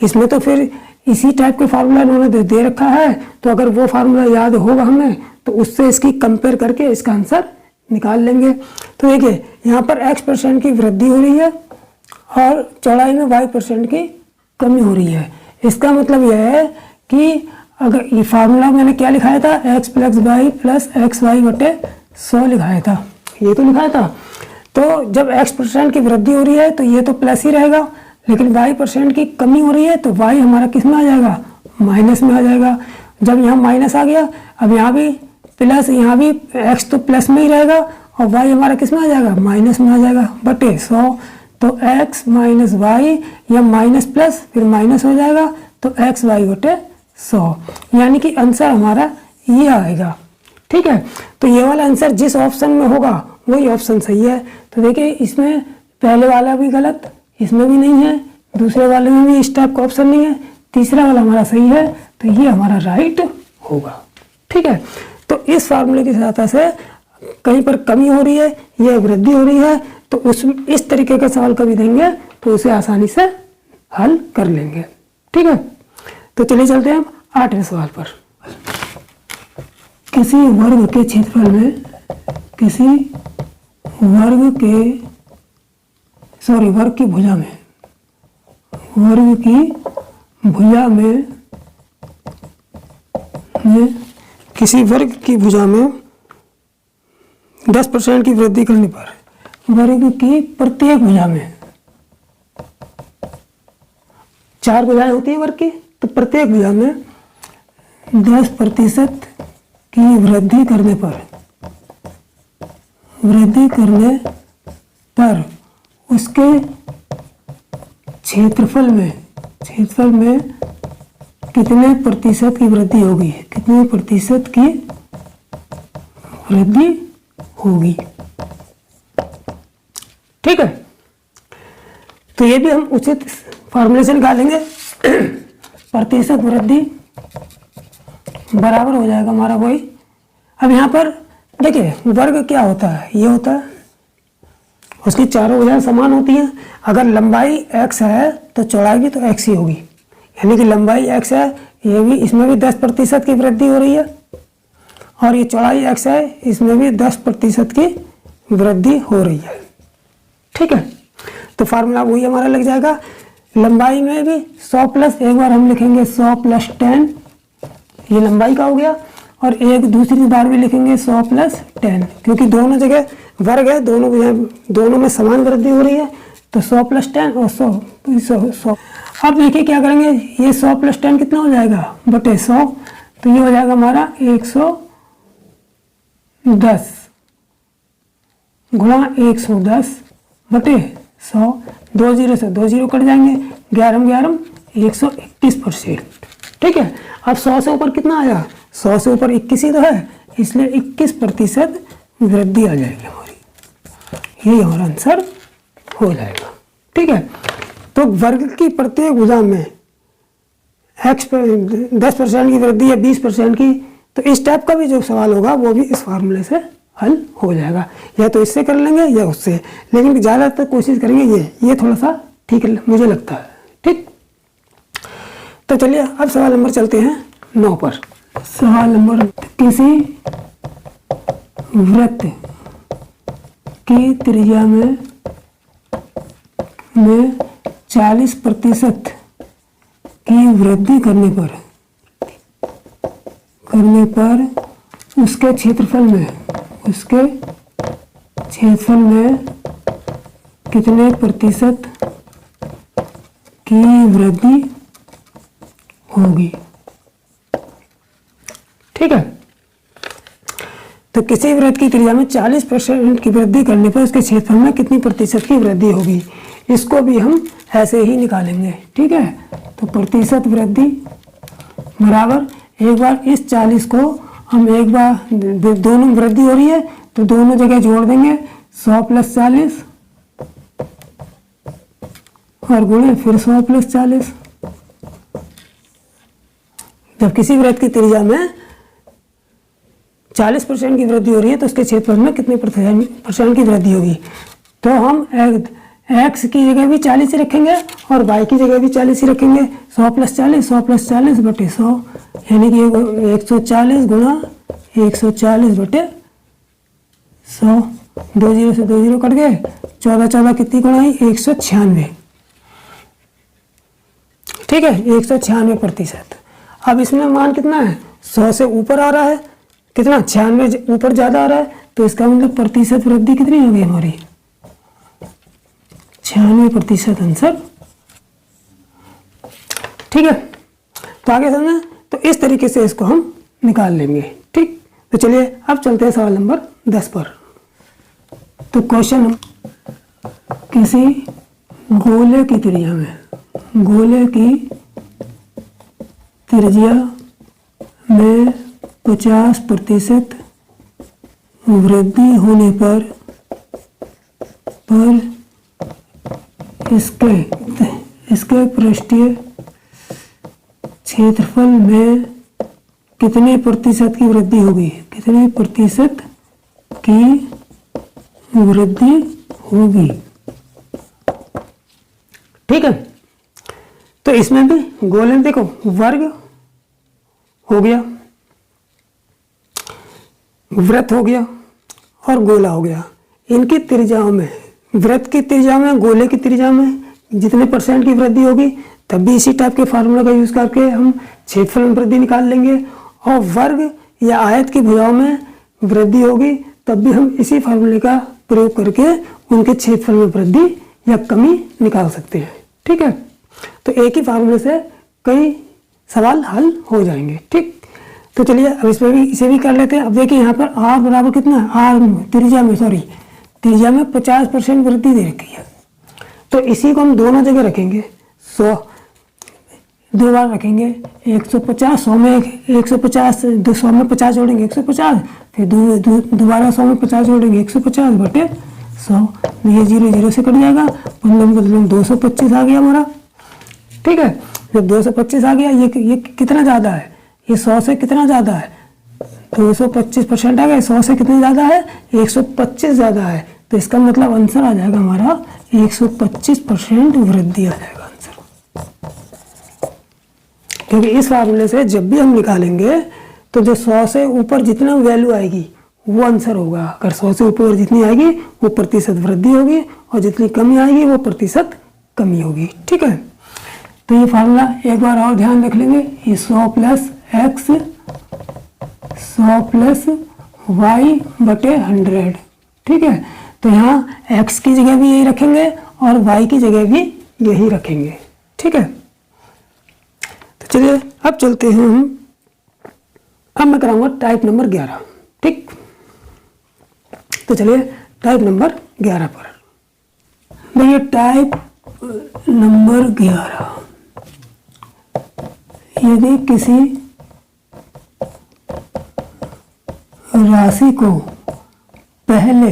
इसमें तो फिर इसी टाइप के फार्मूला इन्होंने दे रखा है, तो अगर वो फार्मूला याद होगा हमें तो उससे इसकी कंपेयर करके इसका आंसर निकाल लेंगे। तो देखिए यहाँ पर x% की वृद्धि हो रही है और चौड़ाई में y% की कमी हो रही है। इसका मतलब यह है कि अगर ये फार्मूला मैंने क्या लिखाया था, x + y + xy/100 लिखाया था, ये तो लिखाया था। तो जब x% की वृद्धि हो रही है तो ये तो प्लस ही रहेगा, लेकिन y% की कमी हो रही है तो y हमारा किस में आ जाएगा, माइनस में आ जाएगा। जब यहाँ माइनस आ गया, अब यहाँ भी प्लस, यहाँ भी x तो प्लस में ही रहेगा और y हमारा किस में आ जाएगा, माइनस में आ जाएगा बटे 100। तो x - y या माइनस प्लस फिर माइनस हो जाएगा, तो xy/100, यानी कि आंसर हमारा ये आएगा। ठीक है, तो ये वाला आंसर जिस ऑप्शन में होगा वही ऑप्शन सही है। तो देखिए इसमें पहले वाला भी गलत, इसमें भी नहीं है, दूसरे वाले में भी इस टाइप का ऑप्शन नहीं है, तीसरा वाला हमारा सही है, तो ये हमारा राइट होगा। ठीक है, तो इस फार्मूले की सहायता से कहीं पर कमी हो रही है या वृद्धि हो रही है तो इस तरीके का सवाल कभी देंगे तो उसे आसानी से हल कर लेंगे। ठीक है, तो चलिए चलते हैं 8वें सवाल पर। किसी वर्ग के क्षेत्रफल में, किसी वर्ग की भुजा में, वर्ग की भुजा में किसी वर्ग की भुजा में 10% की वृद्धि करने पर वर्ग की प्रत्येक भुजा में, 4 भुजाएं होती हैं वर्ग की, तो प्रत्येक भुजा में 10% की वृद्धि करने पर उसके क्षेत्रफल में कितने प्रतिशत की वृद्धि होगी, कितने प्रतिशत की वृद्धि होगी। ठीक है, तो ये भी हम उचित फॉर्मूले से निकालेंगे। प्रतिशत वृद्धि बराबर हो जाएगा हमारा वही। अब यहाँ पर देखिए वर्ग क्या होता है, ये होता है उसकी चारों भुजाएं समान होती हैं। अगर लंबाई x है तो चौड़ाई भी तो x ही होगी, यानी कि लंबाई x है, ये भी, इसमें भी 10% की वृद्धि हो रही है और ये चौड़ाई x है, इसमें भी 10% की वृद्धि हो रही है। ठीक है, तो फार्मूला वही हमारा लग जाएगा। लंबाई में भी 100 प्लस, एक बार हम लिखेंगे 100 + 10, ये लंबाई का हो गया, और एक दूसरी बार भी लिखेंगे 100 + 10, क्योंकि दोनों जगह वर्ग है, दोनों में समान वृद्धि हो रही है, तो 100 + 10 और 100। अब देखिए क्या करेंगे, ये 100 + 10 कितना हो जाएगा बटे 100, तो ये हो जाएगा हमारा 110 गुणा 110 बटे 100, 2 0 से 2 0 कट जाएंगे, 11 121%। ठीक है, अब 100 से ऊपर कितना आया, 100 से ऊपर 21 ही तो है, इसलिए 21% वृद्धि आ जाएगी हमारी, यही हमारा आंसर हो जाएगा। ठीक है, तो वर्ग की प्रत्येक भुजा में 10% की वृद्धि या 20% की, तो इस टाइप का भी जो सवाल होगा वो भी इस फार्मूले से हल हो जाएगा, या तो इससे कर लेंगे या उससे, लेकिन ज़्यादातर कोशिश करेंगे ये थोड़ा सा ठीक मुझे लगता है। ठीक, तो चलिए अब सवाल नंबर चलते हैं 9 पर। सवाल नंबर, किसी वृत्त की त्रिज्या में 40% की वृद्धि करने पर उसके क्षेत्रफल में कितने प्रतिशत की वृद्धि होगी। ठीक है, तो किसी वृत्त की त्रिज्या में 40% की वृद्धि करने पर उसके क्षेत्रफल में कितनी प्रतिशत की वृद्धि होगी, इसको भी हम ऐसे ही निकालेंगे। ठीक है, तो प्रतिशत वृद्धि बराबर, एक बार इस 40 को हम एक बार, दोनों वृद्धि हो रही है तो दोनों जगह जोड़ देंगे, 100 + 40 और गुणे फिर 100 + 40। जब किसी वृत्त की त्रिज्या में 40% की वृद्धि हो रही है तो उसके क्षेत्रफल में कितने % की वृद्धि होगी, तो हम x की जगह भी 40 ही रखेंगे और y की जगह भी 40 ही रखेंगे, 100 + 40 100 + 40 बटे 100, यानी कि 140 गुणा 140 बटे 100, 2 जीरो से 2 जीरो कट गए, 14 14 कितनी गुणा आई, 196। ठीक है, 196%। अब इसमें मान कितना है, 100 से ऊपर आ रहा है, कितना 96 ऊपर ज़्यादा आ रहा है, तो इसका मतलब प्रतिशत वृद्धि कितनी हो गई हमारी, 96% आंसर। ठीक है, तो आगे समझना, तो इस तरीके से इसको हम निकाल लेंगे। ठीक, तो चलिए अब चलते हैं सवाल नंबर 10 पर। तो क्वेश्चन, किसी गोले की त्रिज्या में, गोले की त्रिज्या में 50% वृद्धि होने पर इसके पृष्ठीय क्षेत्रफल में कितने प्रतिशत की वृद्धि होगी, कितने प्रतिशत की वृद्धि होगी। ठीक है, तो इसमें भी गोले में देखो वर्ग हो गया, वृत्त हो गया और गोला हो गया। इनकी त्रिज्याओं में, वृत्त की त्रिज्या में, गोले की त्रिज्या में जितने % की वृद्धि होगी, तब भी इसी टाइप के फार्मूला का यूज करके हम क्षेत्रफल में वृद्धि निकाल लेंगे। और वर्ग या आयत की भुजाओं में वृद्धि होगी, तब भी हम इसी फार्मूले का प्रयोग करके उनके क्षेत्रफल में वृद्धि या कमी निकाल सकते हैं। ठीक है, तो एक ही फार्मूले से कई सवाल हल हो जाएंगे। ठीक, तो चलिए अब इसमें भी इसे भी कर लेते हैं। अब देखिए यहाँ पर r बराबर कितना है, r त्रिज्या में 50% वृद्धि दे रखी है, तो इसी को हम दोनों जगह रखेंगे। 100 दो बार रखेंगे, 150, 100 में 150, 100 में 50 जोड़ेंगे 150, फिर दोबारा 100 में 50 जोड़ेंगे 150 बटे 100, ये 0 0 से कट जाएगा, मतलब 225 आ गया हमारा। ठीक है, जब 225 आ गया, ये कितना ज़्यादा है, ये 100 से कितना ज़्यादा है, 225% आ गया, 100 से कितनी ज़्यादा है, 125 ज़्यादा है, तो इसका मतलब आंसर आ जाएगा हमारा 125% वृद्धि आ जाएगा आंसर। क्योंकि इस फार्मूले से जब भी हम निकालेंगे तो जो 100 से ऊपर जितना वैल्यू आएगी वो आंसर होगा। अगर 100 से ऊपर जितनी आएगी वो प्रतिशत वृद्धि होगी और जितनी कमी आएगी वो प्रतिशत कमी होगी। ठीक है, तो ये फार्मूला एक बार और ध्यान रख लेंगे, ये 100 + x 100 + y बटे 100। ठीक है, तो यहाँ x की जगह भी यही रखेंगे और y की जगह भी यही रखेंगे। ठीक है, तो चलिए अब चलते हैं हम, अब मैं कराऊंगा टाइप नंबर 11। ठीक, तो चलिए टाइप नंबर 11 पर। देखिए टाइप नंबर 11, यदि किसी राशि को पहले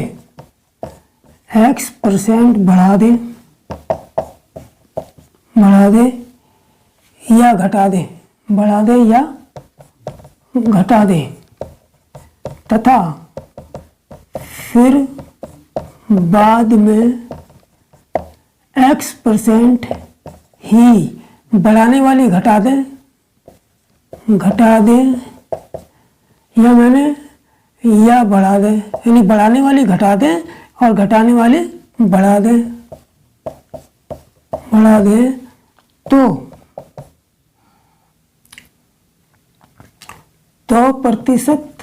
x% बढ़ा दे या घटा दे, बढ़ा दे या घटा दे, तथा फिर बाद में x% ही बढ़ाने वाली घटा दे या बढ़ा दे, यानी बढ़ाने वाली घटा दे और घटाने वाली बढ़ा दे, तो प्रतिशत,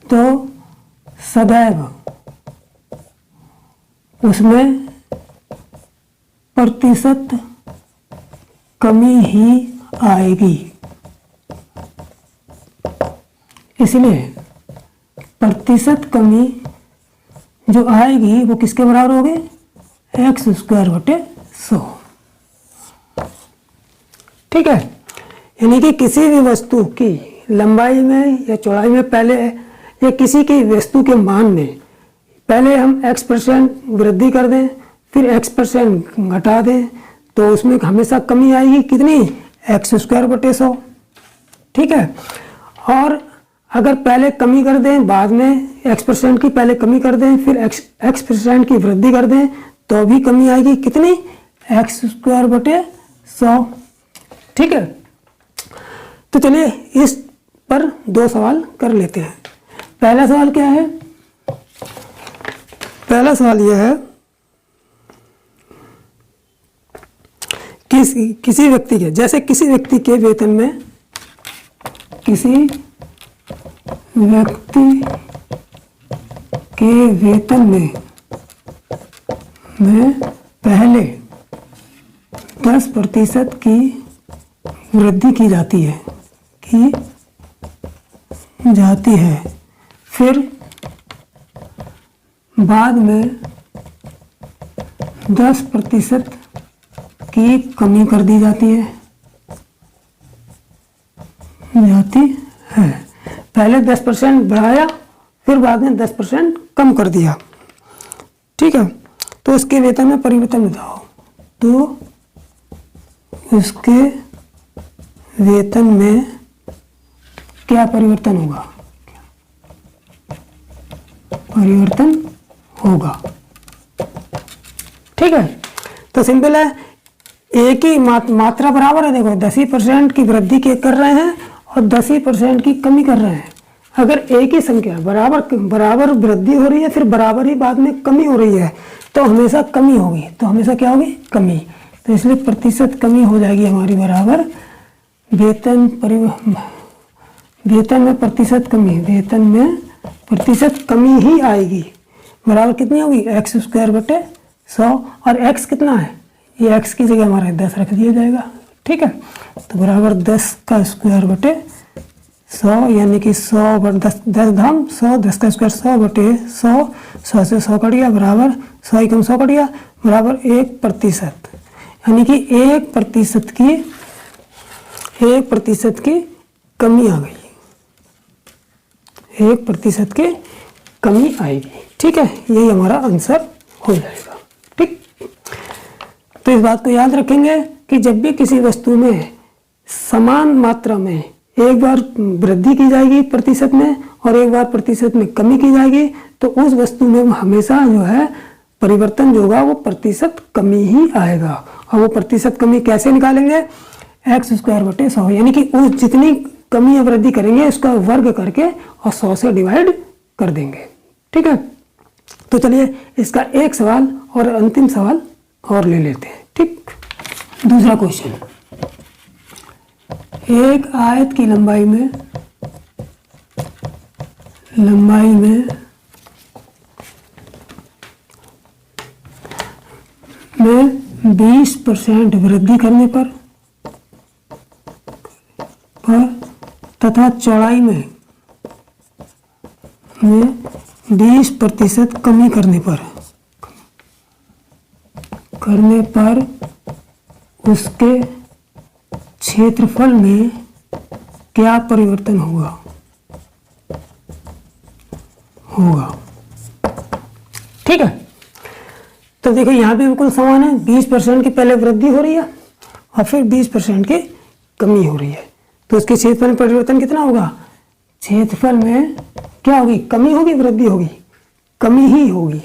तो सदैव उसमें प्रतिशत कमी ही आएगी। इसलिए प्रतिशत कमी जो आएगी वो किसके बराबर होगी, x² बटे 100। ठीक है, यानी कि किसी भी वस्तु की लंबाई में या चौड़ाई में पहले, या किसी की वस्तु के मान में पहले हम x% वृद्धि कर दें फिर x% घटा दें, तो उसमें हमेशा कमी आएगी कितनी, x² बटे 100। ठीक है, और अगर पहले कमी कर दें, बाद में x% की पहले कमी कर दें फिर x% की वृद्धि कर दें, तो भी कमी आएगी कितनी, x² बटे 100। ठीक है, तो चलिए इस पर दो सवाल कर लेते हैं। पहला सवाल क्या है पहला सवाल यह है, किसी व्यक्ति के, जैसे किसी व्यक्ति के वेतन में, किसी व्यक्ति के वेतन में पहले 10% की वृद्धि की जाती है, फिर बाद में 10% की कमी कर दी जाती है, पहले 10% बढ़ाया, फिर बाद में 10% कम कर दिया। ठीक है, तो उसके वेतन में परिवर्तन बताओ। तो उसके वेतन में क्या परिवर्तन होगा? ठीक है, तो सिंपल है, एक ही मात्रा बराबर है। देखो 10% की वृद्धि कर रहे हैं और 10% की कमी कर रहे हैं। अगर एक ही संख्या बराबर वृद्धि हो रही है, फिर बराबर ही बाद में कमी हो रही है, तो हमेशा कमी होगी। तो हमेशा क्या होगी? कमी। तो इसलिए प्रतिशत कमी हो जाएगी हमारी बराबर वेतन में प्रतिशत कमी, वेतन में प्रतिशत कमी ही आएगी। बराबर कितनी होगी? x²/100। और x कितना है? ये x की जगह हमारा 10 रख दिया जाएगा। ठीक है, तो बराबर 10² यानी कि 100/10, 10 10 का स्क्वायर 100/100, 100 से 100 कट गया, बराबर 100 ही कम 100 कट गया, बराबर 1%। यानी कि 1% की कमी आ गई, 1% की कमी आएगी। ठीक है, यही हमारा आंसर हो जाएगा। ठीक, तो इस बात को याद रखेंगे कि जब भी किसी वस्तु में समान मात्रा में एक बार वृद्धि की जाएगी प्रतिशत में और एक बार प्रतिशत में कमी की जाएगी, तो उस वस्तु में हमेशा जो है परिवर्तन जो होगा वो प्रतिशत कमी ही आएगा। और वो प्रतिशत कमी कैसे निकालेंगे? x²/100, यानी कि उस जितनी कमी या वृद्धि करेंगे उसका वर्ग करके और 100 से डिवाइड कर देंगे। ठीक है, तो चलिए इसका एक सवाल और अंतिम सवाल और ले लेते हैं। ठीक, दूसरा क्वेश्चन, एक आयत की लंबाई में 20% वृद्धि करने पर तथा चौड़ाई में 20% कमी करने पर उसके क्षेत्रफल में क्या परिवर्तन होगा? ठीक है, तो देखो यहाँ पे बिल्कुल समान है। 20% की पहले वृद्धि हो रही है और फिर 20% की कमी हो रही है, तो उसके क्षेत्रफल में परिवर्तन कितना होगा? क्षेत्रफल में क्या होगी? कमी होगी, वृद्धि होगी? कमी ही होगी।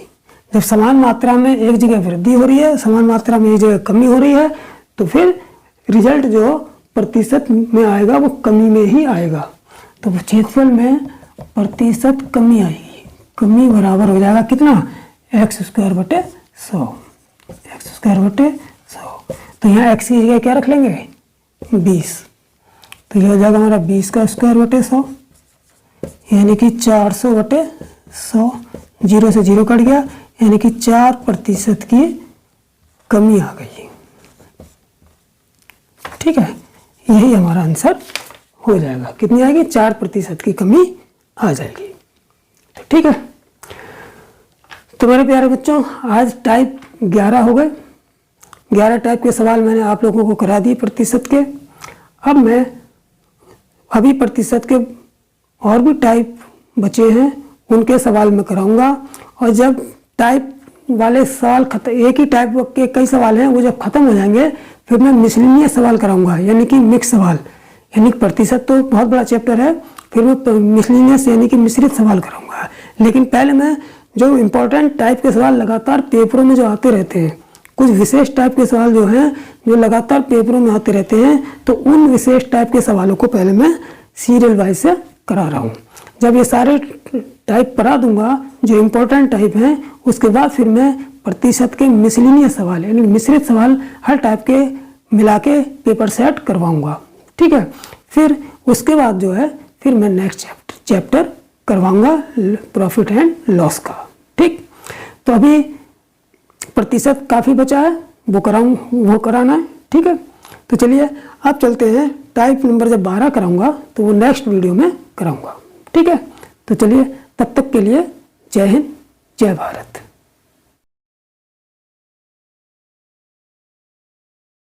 जब समान मात्रा में एक जगह वृद्धि हो रही है, समान मात्रा में एक जगह कमी हो रही है, तो फिर रिजल्ट जो प्रतिशत में आएगा वो कमी में ही आएगा। तो क्षेत्रफल में प्रतिशत कमी आएगी, कमी बराबर हो जाएगा कितना? x²/100। तो यहाँ x की जगह क्या रख लेंगे? 20। तो यह हो जाएगा हमारा 20² 100, यानी कि 400/100। 0 से 0 कट गया, यानी कि 4% की कमी आ गई। ठीक है, यही हमारा आंसर हो जाएगा। कितनी आएगी? 4% की कमी आ जाएगी। ठीक है, तो मेरे प्यारे बच्चों, आज टाइप 11 हो गए। 11 टाइप के सवाल मैंने आप लोगों को करा दिए प्रतिशत के। अब मैं अभी प्रतिशत के और भी टाइप बचे हैं, उनके सवाल मैं कराऊंगा। और जब टाइप वाले सवाल एक ही टाइप के कई सवाल हैं, वो जब खत्म हो जाएंगे फिर मैं मिसलिनियस सवाल कराऊंगा, यानी कि मिक्स सवाल। यानी कि प्रतिशत तो बहुत बड़ा चैप्टर है, फिर मैं मिसलिनियस यानी कि मिश्रित सवाल कराऊंगा। लेकिन पहले मैं जो इम्पोर्टेंट टाइप के सवाल लगातार पेपरों में जो आते रहते हैं, कुछ विशेष टाइप के सवाल जो हैं जो लगातार पेपरों में आते रहते हैं, तो उन विशेष टाइप के सवालों को पहले मैं सीरियल वाइज से करा रहा हूँ। जब ये सारे टाइप करा दूंगा जो इम्पोर्टेंट टाइप हैं, उसके बाद फिर मैं प्रतिशत के मिसलिनियस सवाल यानी मिश्रित सवाल हर टाइप के मिला के पेपर सेट करवाऊँगा। ठीक है, फिर उसके बाद जो है फिर मैं नेक्स्ट चैप्टर करवाऊँगा प्रॉफिट एंड लॉस का। ठीक, तो अभी प्रतिशत काफ़ी बचा है, वो कराना है। ठीक है, तो चलिए अब चलते हैं, टाइप नंबर जब 12 कराऊंगा तो वो नेक्स्ट वीडियो में कराऊंगा। ठीक है, तो चलिए तब तक के लिए जय हिंद, जय भारत।